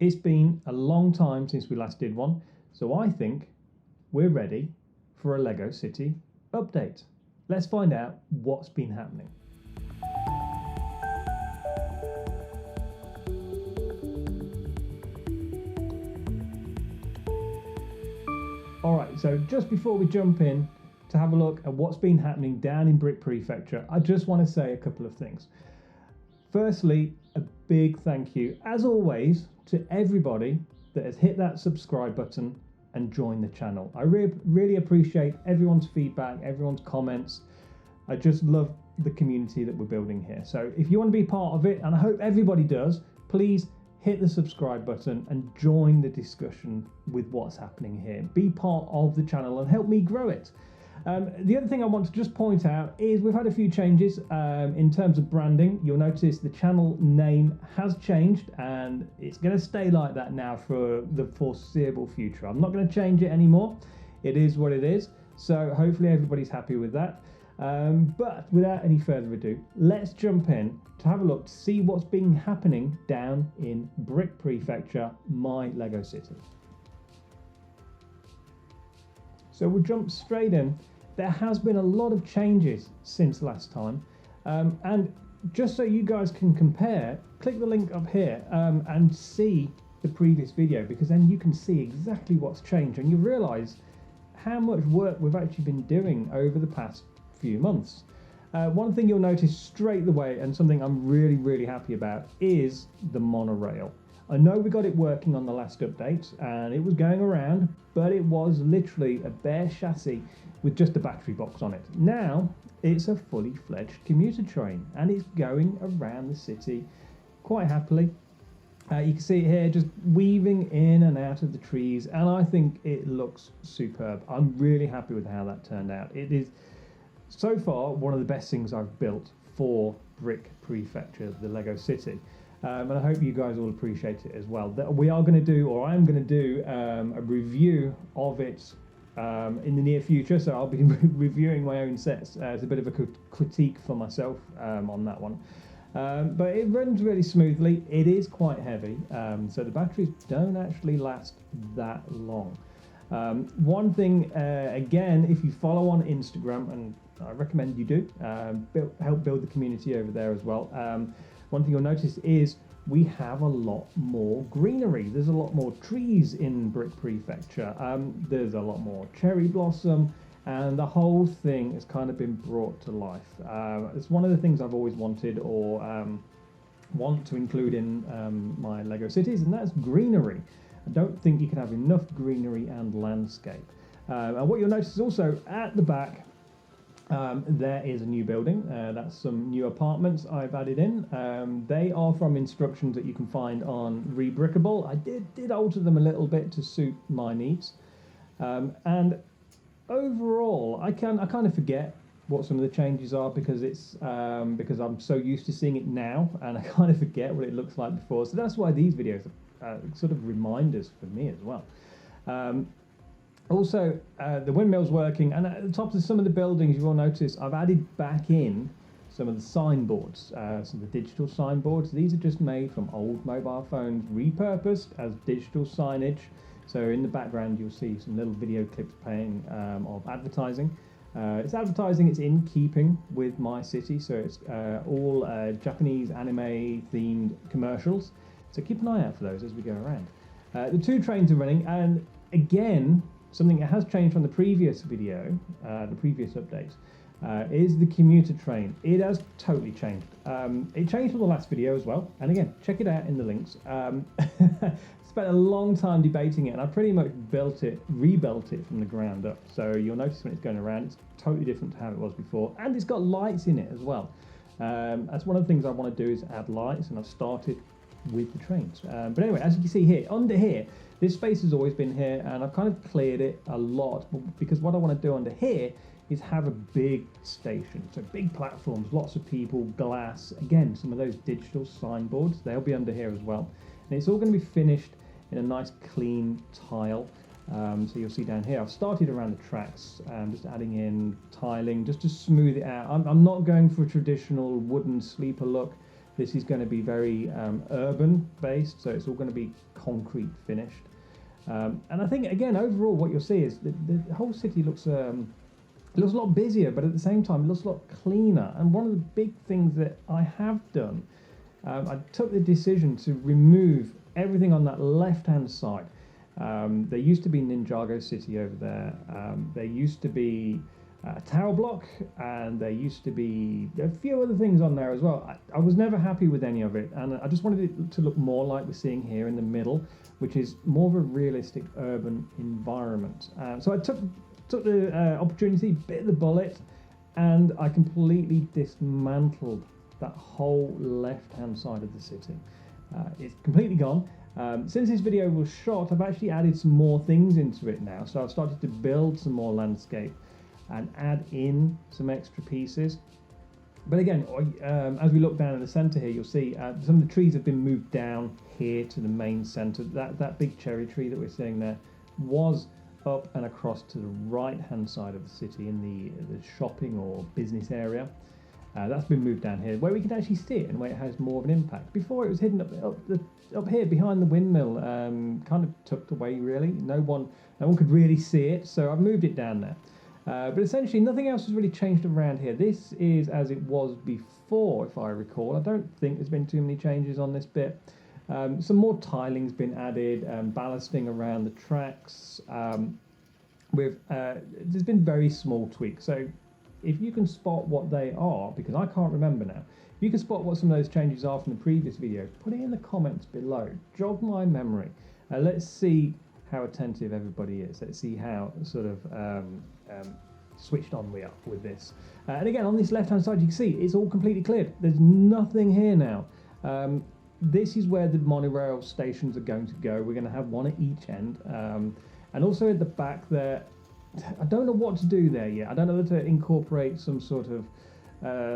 It's been a long time since we last did one, so I think we're ready for a Lego City update. Let's find out what's been happening. Alright, so just before we jump in to have a look at what's been happening down in Brick Prefecture, I just want to say a couple of things. Firstly, a big thank you, as always, to everybody that has hit that subscribe button and joined the channel. I really appreciate everyone's feedback, everyone's comments. I just love the community that we're building here. So if you want to be part of it, and I hope everybody does, please hit the subscribe button and join the discussion with what's happening here. Be part of the channel and help me grow it. The other thing I want to just point out is we've had a few changes in terms of branding. You'll notice the channel name has changed and it's going to stay like that now for the foreseeable future. I'm not going to change it anymore. It is what it is. So hopefully everybody's happy with that. But without any further ado, let's jump in to have a look to see what's been happening down in Brick Prefecture, my Lego City. So we'll jump straight in. There has been a lot of changes since last time, and just so you guys can compare, click the link up here and see the previous video, because then you can see exactly what's changed and you realize how much work we've actually been doing over the past few months. One thing you'll notice straight away, and something I'm really happy about, is the monorail. I know we got it working on the last update and it was going around, but it was literally a bare chassis with just a battery box on it. Now it's a fully fledged commuter train and it's going around the city quite happily. You can see it here just weaving in and out of the trees, and I think it looks superb. I'm really happy with how that turned out. It is so far one of the best things I've built for Brick Prefecture, the Lego City. And I hope you guys all appreciate it as well. We are going to do, or I'm going to do, a review of it in the near future. So I'll be reviewing my own sets. It's a bit of a critique for myself on that one. But it runs really smoothly. It is quite heavy, so the batteries don't actually last that long. One thing, again, if you follow on Instagram, and I recommend you do, help build the community over there as well. One thing you'll notice is we have a lot more greenery. There's a lot more trees in Brick Prefecture. There's a lot more cherry blossom, and the whole thing has kind of been brought to life. It's one of the things I've always wanted, or want to include in my Lego cities, and that's greenery. I don't think you can have enough greenery and landscape. And what you'll notice is also at the back, there is a new building. That's some new apartments I've added in. They are from instructions that you can find on Rebrickable. I did alter them a little bit to suit my needs. And overall, I kind of forget what some of the changes are, because it's because I'm so used to seeing it now, and I kind of forget what it looks like before. So that's why these videos are sort of reminders for me as well. Also, the windmill's working, and at the top of some of the buildings, you will notice I've added back in some of the signboards, some of the digital signboards. These are just made from old mobile phones, repurposed as digital signage. So in the background, you'll see some little video clips playing of advertising. It's advertising, it's in keeping with my city, so it's all Japanese anime themed commercials. So keep an eye out for those as we go around. The two trains are running, and again, something that has changed from the previous video, the previous update, is the commuter train. It has totally changed. It changed from the last video as well, and again, check it out in the links. Spent a long time debating it, and I pretty much rebuilt it from the ground up. So you'll notice when it's going around, it's totally different to how it was before, and it's got lights in it as well. That's one of the things I want to do, is add lights, and I've started with the trains. But anyway, as you can see here, under here, this space has always been here, and I've kind of cleared it a lot, because what I want to do under here is have a big station. So big platforms, lots of people, glass, again, some of those digital signboards, they'll be under here as well. And it's all going to be finished in a nice clean tile. So you'll see down here, I've started around the tracks, just adding in tiling just to smooth it out. I'm not going for a traditional wooden sleeper look. This is going to be very urban based, so it's all going to be concrete finished. And I think, again, overall, what you'll see is the whole city looks a lot busier, but at the same time, it looks a lot cleaner. And one of the big things that I have done, I took the decision to remove everything on that left-hand side. There used to be Ninjago City over there. There used to be a tower block, and there used to be a few other things on there as well. I was never happy with any of it, and I just wanted it to look more like we're seeing here in the middle, which is more of a realistic urban environment. So I took the opportunity, bit the bullet, and I completely dismantled that whole left-hand side of the city. It's completely gone. Since this video was shot, I've actually added some more things into it now. So I've started to build some more landscape and add in some extra pieces. But again, as we look down in the center here, you'll see some of the trees have been moved down here to the main center. That big cherry tree that we're seeing there was up and across to the right-hand side of the city in the shopping or business area. That's been moved down here, where we can actually see it and where it has more of an impact. Before, it was hidden up here behind the windmill, kind of tucked away really. No one could really see it, so I've moved it down there. But essentially, nothing else has really changed around here. This is as it was before, if I recall. I don't think there's been too many changes on this bit. Some more tiling's been added, ballasting around the tracks. There's been very small tweaks. So if you can spot what they are, because I can't remember now, if you can spot what some of those changes are from the previous video, put it in the comments below. Jog my memory. Let's see how attentive everybody is. Let's see how sort of switched on we are with this. And again, on this left-hand side, you can see it's all completely cleared. There's nothing here now. This is where the monorail stations are going to go. We're going to have one at each end. And also at the back there, I don't know what to do there yet. I don't know whether to incorporate some sort of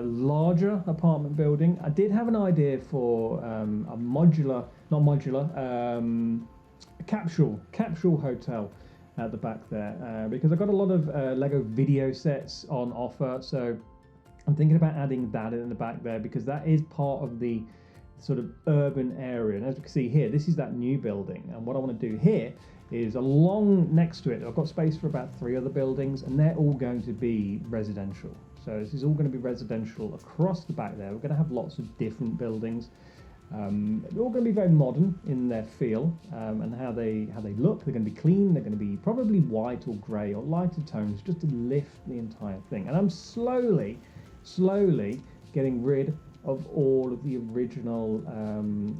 larger apartment building. I did have an idea for a modular, not modular, a capsule hotel at the back there, because I've got a lot of Lego video sets on offer, so I'm thinking about adding that in the back there, because that is part of the sort of urban area. And as you can see here, this is that new building, and what I want to do here is along next to it, I've got space for about 3 other buildings, and they're all going to be residential. So this is all going to be residential across the back there. We're going to have lots of different buildings. They're all going to be very modern in their feel, and how they look. They're going to be clean. They're going to be probably white or grey or lighter tones, just to lift the entire thing. And I'm slowly getting rid of all of the original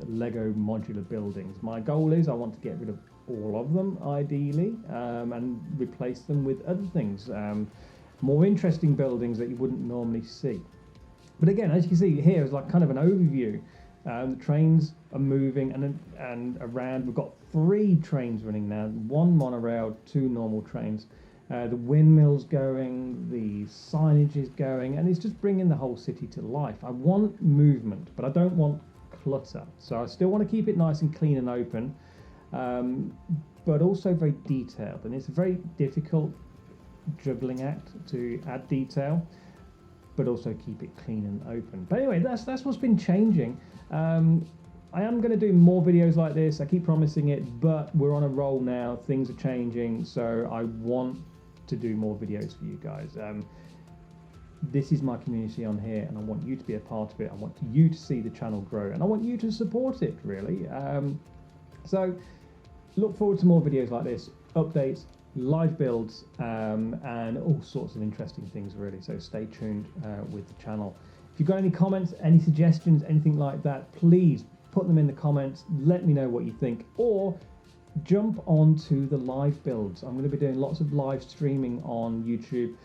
Lego modular buildings. My goal is I want to get rid of all of them, ideally, and replace them with other things, more interesting buildings that you wouldn't normally see. But again, as you can see here, is like kind of an overview. The trains are moving and around. We've got 3 trains running now, 1 monorail, 2 normal trains. The windmill's going, the signage is going, and it's just bringing the whole city to life. I want movement, but I don't want clutter. So I still want to keep it nice and clean and open, but also very detailed. And it's a very difficult juggling act to add detail, but also keep it clean and open. But anyway, that's what's been changing. I am going to do more videos like this. I keep promising it, but we're on a roll now. Things are changing, so I want to do more videos for you guys. This is my community on here, and I want you to be a part of it. I want you to see the channel grow, and I want you to support it, really. So look forward to more videos like this, updates, live builds, and all sorts of interesting things, really. So stay tuned with the channel. If you've got any comments, any suggestions, anything like that, please put them in the comments. Let me know what you think, or jump onto the live builds. I'm going to be doing lots of live streaming on YouTube,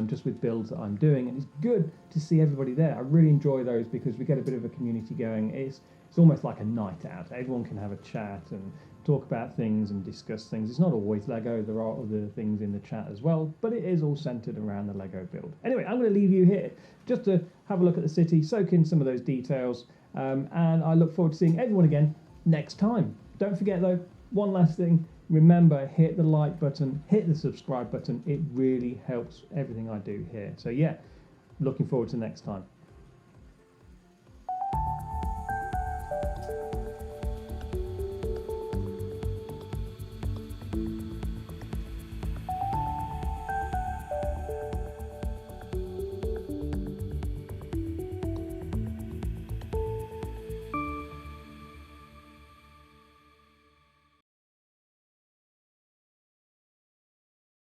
just with builds that I'm doing, and it's good to see everybody there. I really enjoy those because we get a bit of a community going. It's almost like a night out. Everyone can have a chat and talk about things and discuss things. It's not always Lego. There are other things in the chat as well, but it is all centered around the Lego build. Anyway, I'm going to leave you here just to have a look at the city, soak in some of those details, and I look forward to seeing everyone again next time. Don't forget though, one last thing, remember, hit the like button, hit the subscribe button. It really helps everything I do here. So yeah, looking forward to next time.